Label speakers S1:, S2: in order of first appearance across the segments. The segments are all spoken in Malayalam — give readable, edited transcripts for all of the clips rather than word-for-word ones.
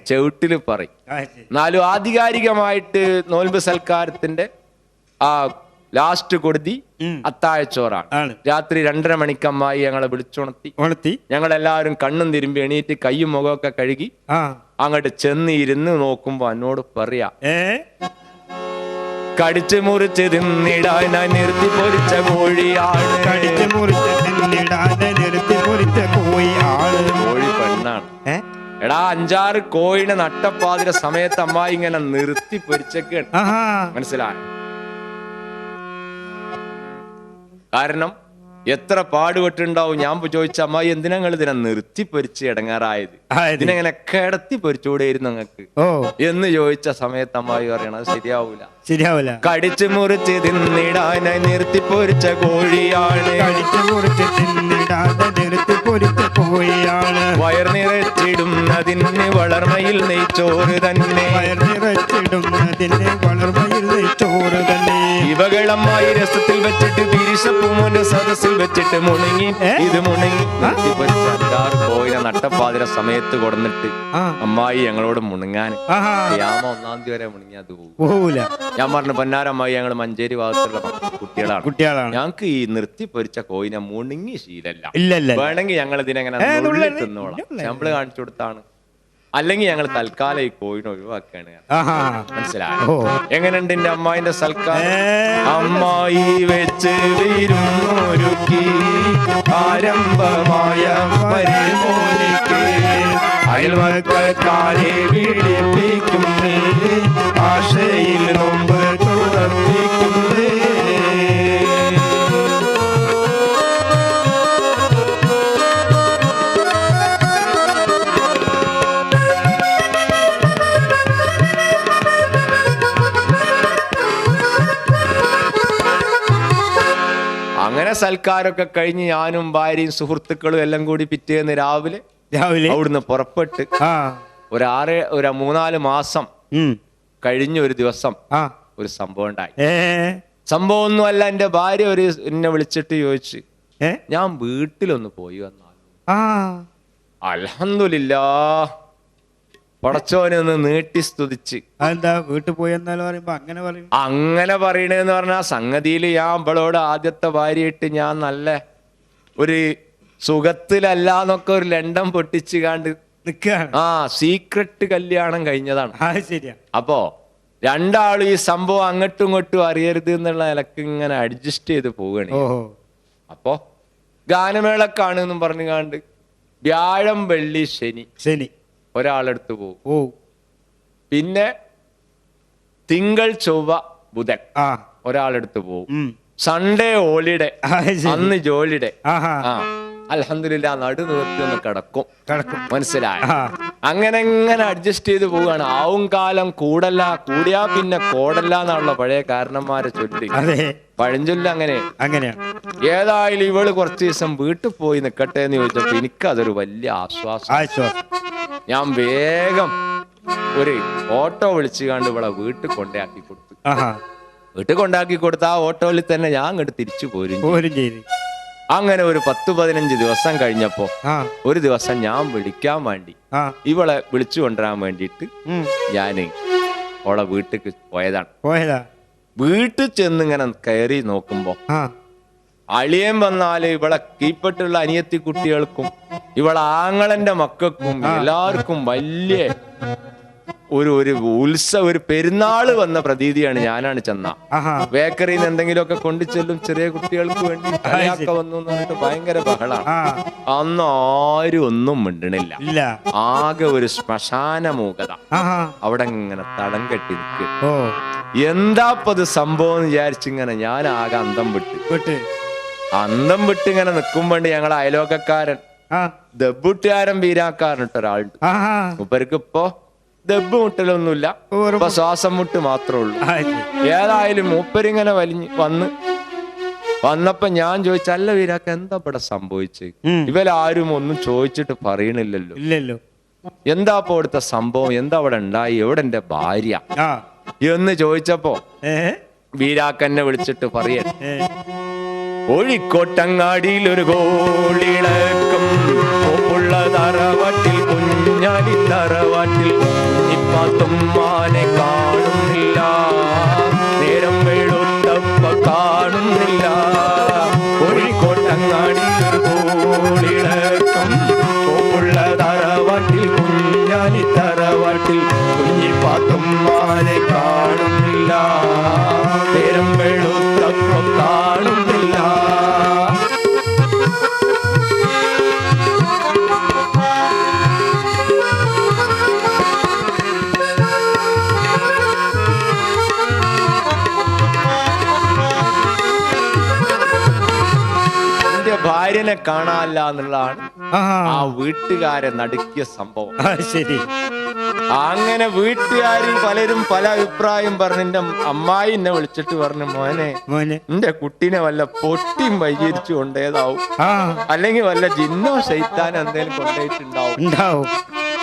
S1: ചെവിട്ടില് പറയും. എന്നാലും ആധികാരികമായിട്ട് നോൽമ്പ് സൽക്കാരത്തിന്റെ ആ ലാസ്റ്റ് കൊടുതി അത്താഴച്ചോറാണ്. രാത്രി 2:30 മണിക്ക് അമ്മായി ഞങ്ങളെ വിളിച്ചുണർത്തി. ഞങ്ങളെല്ലാവരും കണ്ണും തിരുമ്പി എണീറ്റ് കയ്യും മുഖമൊക്കെ കഴുകി അങ്ങോട്ട് ചെന്നിരുന്ന് നോക്കുമ്പോ എന്നോട് പറയാ, കടിച്ചു മുറിച്ച് തിന്നിടാൻ നിർത്തി പൊരിച്ച കോഴിയാണ്. കോഴി പെണ്ണാണ്. എടാ 5-6 കോഴിനെ നട്ടപ്പാതിര സമയത്ത് അമ്മായി ഇങ്ങനെ നിർത്തി പൊരിച്ചൊക്കെ മനസ്സിലായി. കാരണം എത്ര പാടുപെട്ടുണ്ടാവും. ഞാൻ ചോദിച്ച അമ്മായി എന്തിനാ നിങ്ങൾ ഇതിനെ നിർത്തി പൊരിച്ച് ഇടങ്ങാറായത്, ഇതിനെങ്ങനെ കിടത്തി പൊരിച്ചുകൂടെയിരുന്നു നിങ്ങൾക്ക് എന്ന് ചോദിച്ച സമയത്ത് അമ്മായി പറയണത് ശരിയാവൂല. കടിച്ചു മുറിച്ച് തിന്നിടാനായി നിർത്തി പൊരിച്ച കോഴിയാണ്. വയർ നിറച്ചിടുന്നതിന് വളർമയിൽ നെയ്ച്ചോറ് തന്നെ. ഇവകളമ്മായി രസത്തിൽ വെച്ചിട്ട് തിരിശപ്പൂമോന്റെ സദസ്സിൽ വെച്ചിട്ട് മുണങ്ങി. ഇത് മുണങ്ങി നിർത്തി പൊരിച്ച 5-6 കോഴിനെ നട്ടപ്പാതിര സമയത്ത് കൊടുന്നിട്ട് അമ്മായി ഞങ്ങളോട് മുണങ്ങാൻ. യാമ 1-ാം തീയതി വരെ മുണങ്ങി അത് പോകൂല. ഞാൻ പറഞ്ഞു, പൊന്നാരമ്മായി ഞങ്ങൾ മഞ്ചേരി ഭാഗത്തുള്ള കുട്ടികളാണ്, ഞങ്ങൾക്ക് ഈ നിർത്തി പൊരിച്ച കോഴിനെ മുണങ്ങി ശീലല്ല. വേണമെങ്കിൽ ഞങ്ങൾ ഇതിനെങ്ങനെ തിന്നോളാം, സാമ്പിള് കാണിച്ചു കൊടുത്താണ്. അല്ലെങ്കിൽ ഞങ്ങൾ തൽക്കാലം ഈ കോഴിനെ ഒഴിവാക്കാണ്. മനസ്സിലായോ? എങ്ങനെയുണ്ട് എന്റെ അമ്മായിന്റെ സൽക്കാരം? അമ്മായി വെച്ച് വിരുന്നൊരുക്കി ആരംഭമായ പരിമോനിക്ക് അയൽവക്കാരെ വിളിപ്പിക്കുന്നേ, ആശയിൽ നോമ്പ് തുറപ്പിക്കുന്നേ. അങ്ങനെ സൽക്കാരൊക്കെ കഴിഞ്ഞ് ഞാനും ഭാര്യയും സുഹൃത്തുക്കളും എല്ലാം കൂടി പിറ്റേന്ന് രാവിലെ അവിടുന്ന് പുറപ്പെട്ട് ഒരു 3-4 മാസം കഴിഞ്ഞ ഒരു ദിവസം ഒരു സംഭവം ഉണ്ടായി. സംഭവം ഒന്നുമല്ല, എന്റെ ഭാര്യ എന്നെ വിളിച്ചിട്ട് ചോദിച്ചു, ഞാൻ വീട്ടിലൊന്ന് പോയി വന്നാൽ. അൽഹംദുലില്ലാഹ്, പടച്ചോനെ ഒന്ന് നീട്ടി സ്തുതിച്ച്.
S2: എന്താ വീട്ടിൽ പോയി
S1: അങ്ങനെ പറയണെന്ന് പറഞ്ഞാൽ സംഗതിയിൽ ഞാൻ അവളോട് ആദ്യത്തെ ഭാര്യയായിട്ട് ഞാൻ നല്ല ഒരു സുഖത്തിലല്ലാന്നൊക്കെ ഒരു ലണ്ടൻ പൊട്ടിച്ച് കാണ്ട് സീക്രട്ട് കല്യാണം കഴിഞ്ഞതാണ്. അപ്പോ രണ്ടാളും ഈ സംഭവം അങ്ങോട്ടും ഇങ്ങോട്ടും അറിയരുത് എന്നുള്ള നിലക്ക് ഇങ്ങനെ അഡ്ജസ്റ്റ് ചെയ്ത് പോവുകയാണ്. അപ്പോ ഗാനമേളക്കാണെന്നും പറഞ്ഞു കാണ്ട് വ്യാഴം വെള്ളി ശനി ഒരാളെടുത്ത് പോകും. പിന്നെ തിങ്കൾ ചൊവ്വ ബുധൻ ഒരാളെടുത്ത് പോകും. സൺഡേ ഹോളിഡേ, അന്ന് ജോലിഡേ. അൽഹംദുലില്ലാ നടു നിർത്തി ഒന്ന് കിടക്കും. മനസ്സിലായ? അങ്ങനെ അഡ്ജസ്റ്റ് ചെയ്ത് പോവുകയാണ്. ആവും കാലം കൂടിയാ പിന്നെ കോടല്ല എന്നുള്ള പഴയ കാരണന്മാരെ ചൊല്ലി, പഴഞ്ചൊല്ല അങ്ങനെയാണ്. ഏതായാലും ഇവള് കുറച്ച് ദിവസം വീട്ടിൽ പോയി നിക്കട്ടെ എന്ന് ചോദിച്ചപ്പോ എനിക്കതൊരു വലിയ ആശ്വാസം. ഞാൻ വേഗം ഒരു ഓട്ടോ വിളിച്ചു കണ്ട് ഇവളെ വീട്ടിൽ കൊണ്ടാക്കി കൊടുത്തു. ആ ഓട്ടോയിൽ തന്നെ ഞാൻ അങ്ങോട്ട് തിരിച്ചു പോരും. അങ്ങനെ ഒരു 10-15 ദിവസം കഴിഞ്ഞപ്പോ ഒരു ദിവസം ഞാൻ വിളിക്കാൻ വേണ്ടി ഇവളെ വിളിച്ചു കൊണ്ടുവരാൻ വേണ്ടിയിട്ട് ഞാൻ ഓളെ വീട്ടിക്ക് പോയതാണ്. വീട്ടിൽ ചെന്ന് ഇങ്ങനെ കയറി നോക്കുമ്പോ അളിയൻ വന്നാല് ഇവളെ കീപ്പട്ടുള്ള അനിയത്തി കുട്ടികൾക്കും ഇവളെ ആങ്ങളന്റെ മക്കൾക്കും എല്ലാവർക്കും വലിയ ഒരു പെരുന്നാള് വന്ന പ്രതീതിയാണ്. ഞാനാണ് ചെന്ന ബേക്കറിയിൽ നിന്ന് എന്തെങ്കിലുമൊക്കെ കൊണ്ടു ചെല്ലും, ചെറിയ കുട്ടികൾക്ക് വേണ്ടി കളിയാക്ക വന്നു എന്ന് പറഞ്ഞിട്ട് ഭയങ്കര ബഹളാണ്. അന്ന് ആരും ഒന്നും മിണ്ടണില്ല. ആകെ ഒരു ശ്മശാന മൂകത. അവിടെ ഇങ്ങനെ തടം കെട്ടി നിൽക്കും. എന്താപ്പത് സംഭവം എന്ന് വിചാരിച്ചിങ്ങനെ ഞാൻ ആകെ അന്തം വിട്ട് ഇങ്ങനെ നിൽക്കുമ്പോണ്ട് ഞങ്ങളെ അയലോക്കക്കാരൻ ദബ്ബുട്ടുകാരൻ വീരാക്കാരൻ ഒരാളുണ്ട്. മൂപ്പർക്ക് ഇപ്പൊ ദബ്ബ് മുട്ടലൊന്നുമില്ല, ഇപ്പൊ ശ്വാസം മുട്ട് മാത്രമേ ഉള്ളൂ. ഏതായാലും മൂപ്പരിങ്ങനെ വന്നപ്പോ ഞാൻ ചോദിച്ചു, അല്ല വീരാക്ക എന്താ ഇവിടെ സംഭവിച്ചത്? ഇവരാരും ഒന്നും ചോദിച്ചിട്ട് പറയണില്ലല്ലോ. എന്താ ഇപ്പൊ ഇവിടുത്തെ സംഭവം? എന്താ അവിടെ ഉണ്ടായി? എവിടെ എന്റെ ഭാര്യ എന്ന് ചോദിച്ചപ്പോ വീരാക്കന്നെ വിളിച്ചിട്ട് പറയേ, കോഴിക്കോട്ടങ്ങാടിയിൽ ഒരു ഗോളിളക്കം തറവട്ടിൽ കുഞ്ഞാലി തറവാട്ടിൽ കുഞ്ഞിപ്പാത്തുമ്മാനെ കാണുന്നില്ല. നേരം വെളുത്തപ്പ കാണുന്നില്ല. കോഴിക്കോട്ടങ്ങാടി ഒരു കോളിളക്കം. കോപ്പുള്ള തറവാട്ടിൽ കുഞ്ഞാലി തറവാട്ടിൽ കുഞ്ഞിപ്പാത്തുമ്മാനെ കാണുന്നില്ല. നേരം വെളുത്തപ്പ കാണുന്നില്ല. ഭാര്യനെ കാണാല്ല എന്നുള്ളതാണ് ആ വീട്ടുകാരെ നടുക്കിയ സംഭവം.
S2: ശരി.
S1: അങ്ങനെ വീട്ടുകാരിൽ പലരും പല അഭിപ്രായം പറഞ്ഞു. എന്റെ അമ്മായി എന്നെ വിളിച്ചിട്ട് പറഞ്ഞു, മോനെ എന്റെ കുട്ടീനെ വല്ല പൊട്ടിയും വൈകിരിച്ചു കൊണ്ടേതാവും, അല്ലെങ്കിൽ വല്ല ജിന്നോ ശൈത്താനോ എന്തേലും കൊണ്ടുപോയിട്ടുണ്ടാവും.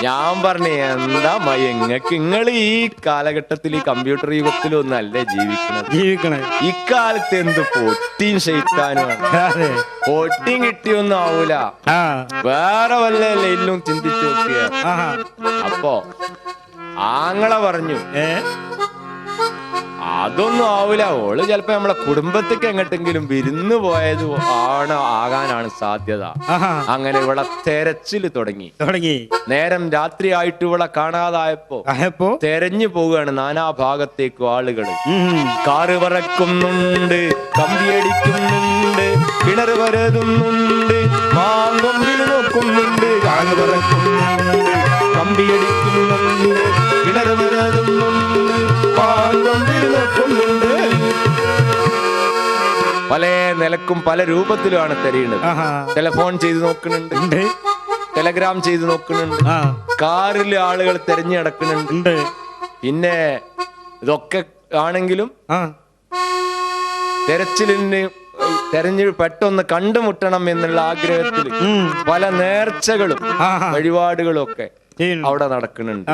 S1: ഞാൻ പറഞ്ഞു, എന്താ മയ നിങ്ങൾ ഈ കാലഘട്ടത്തിൽ ഈ കമ്പ്യൂട്ടർ യുഗത്തിലൊന്നും അല്ലേ ജീവിക്കണത്. ഇക്കാലത്ത് എന്ത് പൊട്ടിയും ശൈത്താനുമാണ്. പൊട്ടിയും കിട്ടിയൊന്നും ആവൂല, വേറെ വല്ല ലൈനിലും ചിന്തിച്ചു നോക്കിയ. അപ്പോ ആങ്ങളെ പറഞ്ഞു, അതൊന്നും ആവൂല, ഓള് ചിലപ്പോ നമ്മളെ കുടുംബത്തേക്ക് എങ്ങോട്ടെങ്കിലും വിരുന്ന് പോയത് ആകാനാണ് സാധ്യത. അങ്ങനെ ഇവിടെ തെരച്ചില് തുടങ്ങി. നേരം രാത്രിയായിട്ട് ഇവിടെ കാണാതായപ്പോ തെരഞ്ഞു പോവുകയാണ് നാനാ ഭാഗത്തേക്കും ആളുകള്. കാറ് പറക്കുന്നുണ്ട്, കമ്പിയടിക്കുന്നുണ്ട്, കിണർ വരതുന്നുണ്ട്, മാങ്കൊമ്പിൽ നോക്കുന്നുണ്ട്. കാറ് പറക്കുന്നുണ്ട്, കമ്പിയടിക്കുന്നുണ്ട്, കിണർ വരതുന്നുണ്ട്, മാങ്കൊമ്പിൽ നോക്കുന്നുണ്ട്. പല നിലക്കും പല രൂപത്തിലുമാണ് തെരയുന്നത്. ടെലിഫോൺ ചെയ്ത് നോക്കുന്നുണ്ട്, ടെലഗ്രാം ചെയ്ത് നോക്കുന്നുണ്ട്, കാറിൽ ആളുകൾ തെരഞ്ഞു നടക്കുന്നുണ്ട്. പിന്നെ ഇതൊക്കെ ആണെങ്കിലും തെരഞ്ഞു പെട്ടെന്ന് കണ്ടുമുട്ടണം എന്നുള്ള ആഗ്രഹത്തിൽ പല നേർച്ചകളും വഴിപാടുകളും ഒക്കെ അവിടെ നടക്കുന്നുണ്ട്.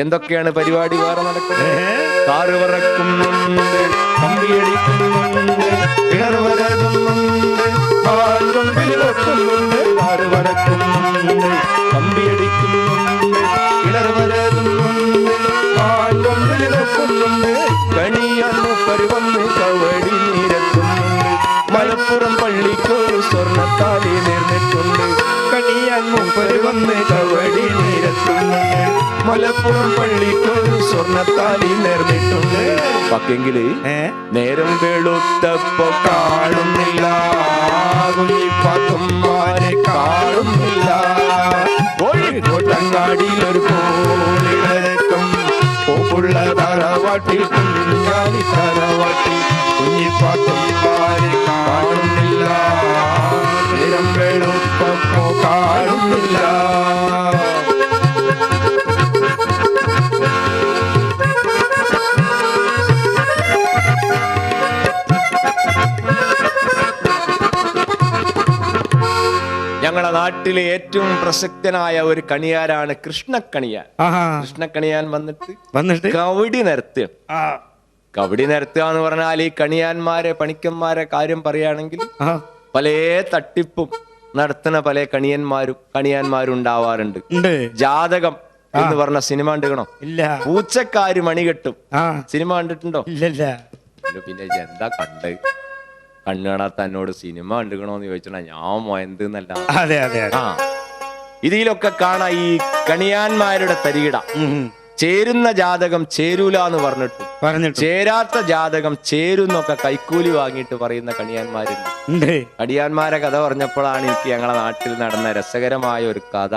S1: എന്തൊക്കെയാണ് പരിപാടി വേറെ നടക്കുന്നത്? കാറ് പറക്കുന്നുണ്ട്, കമ്പിയടിക്കുന്നുണ്ട്, കിണർ വരതുന്നുണ്ട്, മാങ്കൊമ്പിൽ നോക്കുന്നുണ്ട്. കാറ് പറക്കുന്നുണ്ട്, കമ്പിയടിക്കുന്നുണ്ട്, കിണർ വരതുന്നുണ്ട്, മാങ്കൊമ്പിൽ നോക്കുന്നുണ്ട്. കണിയാന്ന് പരുവന്ന് കവടി നിരത്തുന്നുണ്ട്, മലപ്പുറം പള്ളിക്കൊരു സ്വർണ്ണത്താലി നേർന്നിട്ടുണ്ട്. കണിയാന്ന് വന്ന് കവടി നിരത്തുന്നുണ്ട്, മലപ്പുറം പള്ളിക്കൊരു സ്വർണ്ണത്താലി നേർന്നിട്ടുണ്ട്. പക്കെങ്കില് നേരം വെളുത്തപ്പോ കാണുന്നില്ല, കുഞ്ഞിപ്പാത്തുമ്മാനെ കാണുന്നില്ല. കോഴിക്കോട്ടങ്ങാടിയിൽ ഒരു കോളിളക്കം. കോപ്പുള്ള തറവാട്ടിൽ കുഞ്ഞാലി തറവാട്ടിൽ കുഞ്ഞിപ്പാത്തുമ്മാനെ കാണുന്നില്ല. നേരം വെളുത്തപ്പോ കാണുന്നില്ല. ഞങ്ങളുടെ നാട്ടിലെ ഏറ്റവും പ്രസക്തനായ ഒരു കണിയാരാണ് കൃഷ്ണക്കണിയാൻ. കൃഷ്ണക്കണിയാൻ വന്നിട്ട് കവടി നിരത്തുക. കവടി നിരത്തുക എന്ന് പറഞ്ഞാൽ ഈ കണിയാന്മാരെ പണിക്കന്മാരെ കാര്യം പറയുകയാണെങ്കിൽ പല തട്ടിപ്പും നടത്തുന്ന പല കണിയാന്മാരും ഉണ്ടാവാറുണ്ട്. ജാതകം എന്ന് പറഞ്ഞ സിനിമ കണ്ടുകണോ? ഇല്ല. പൂച്ചക്കാര് മണികെട്ടും സിനിമ കണ്ടിട്ടുണ്ടോ? ഇല്ല. പിന്നെ എന്താ കണ്ട് കണ്ണുകാണാത്ത എന്നോട് സിനിമ കണ്ടുകണോന്ന് ചോദിച്ചാ ഞാൻ മോയന്തെന്നല്ല. ഇതിലൊക്കെ കാണാ ഈ കണിയാന്മാരുടെ തരികിട. ചേരുന്ന ജാതകം ചേരൂല എന്ന് പറഞ്ഞിട്ട് ചേരാത്ത ജാതകം ചേരുന്നൊക്കെ കൈക്കൂലി വാങ്ങിയിട്ട് പറയുന്ന കണിയാന്മാരുണ്ട്. കണിയാന്മാരെ കഥ പറഞ്ഞപ്പോഴാണ് എനിക്ക് ഞങ്ങളെ നാട്ടിൽ നടന്ന രസകരമായ ഒരു കഥ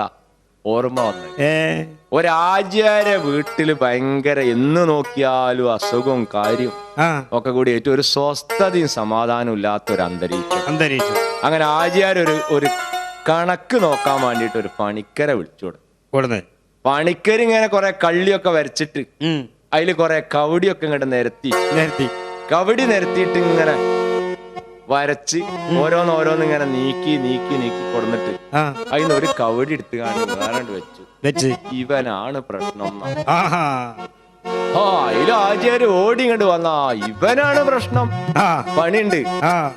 S1: ഓർമ്മ വന്നത്. ഒരാചാര്യ വീട്ടില് ഭയങ്കര എന്ന് നോക്കിയാലും അസുഖവും കാര്യവും ഒക്കെ കൂടി ഏറ്റവും ഒരു സ്വസ്ഥതയും സമാധാനവും ഇല്ലാത്ത ഒരു അന്തരീക്ഷം. അങ്ങനെ ആചാര്യ ഒരു കണക്ക് നോക്കാൻ വേണ്ടിട്ട് ഒരു പണിക്കരെ വിളിച്ചു കൊടുത്തു. പണിക്കര് ഇങ്ങനെ കുറെ കള്ളിയൊക്കെ വരച്ചിട്ട് അതില് കുറെ കവടിയൊക്കെ ഇങ്ങോട്ട് നിരത്തി കവടി നിരത്തിയിട്ട് ഇങ്ങനെ വരച്ച് ഓരോന്നോരോന്ന് ഇങ്ങനെ നീക്കി കൊടുന്നിട്ട് അതിന് ഒരു കവടി എടുത്ത് കാണി വേറെണ്ട് വെച്ചു. ഇവനാണ് പ്രശ്നം. അതിൽ ആചാര്യ ഓടി ഇങ്ങോട്ട് വന്നാ ഇവനാണ് പ്രശ്നം, പണിയുണ്ട്,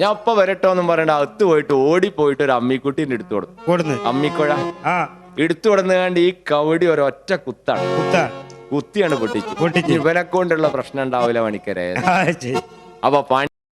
S1: ഞാൻ അപ്പൊ വരട്ടോന്നും പറയണ്ട. അകത്ത് പോയിട്ട് ഓടിപ്പോയിട്ട് ഒരു അമ്മിക്കുട്ടീന്റെ എടുത്തു കൊടുത്തു. അമ്മിക്കുഴ എടുത്തു കൊടുന്നുകാണ്ട് ഈ കവടി ഒരൊറ്റ കുത്തിയാണ് പൊട്ടിച്ചു. ഇവനെ കൊണ്ടുള്ള പ്രശ്നം ഉണ്ടാവില്ല പണിക്കരെ. അപ്പൊ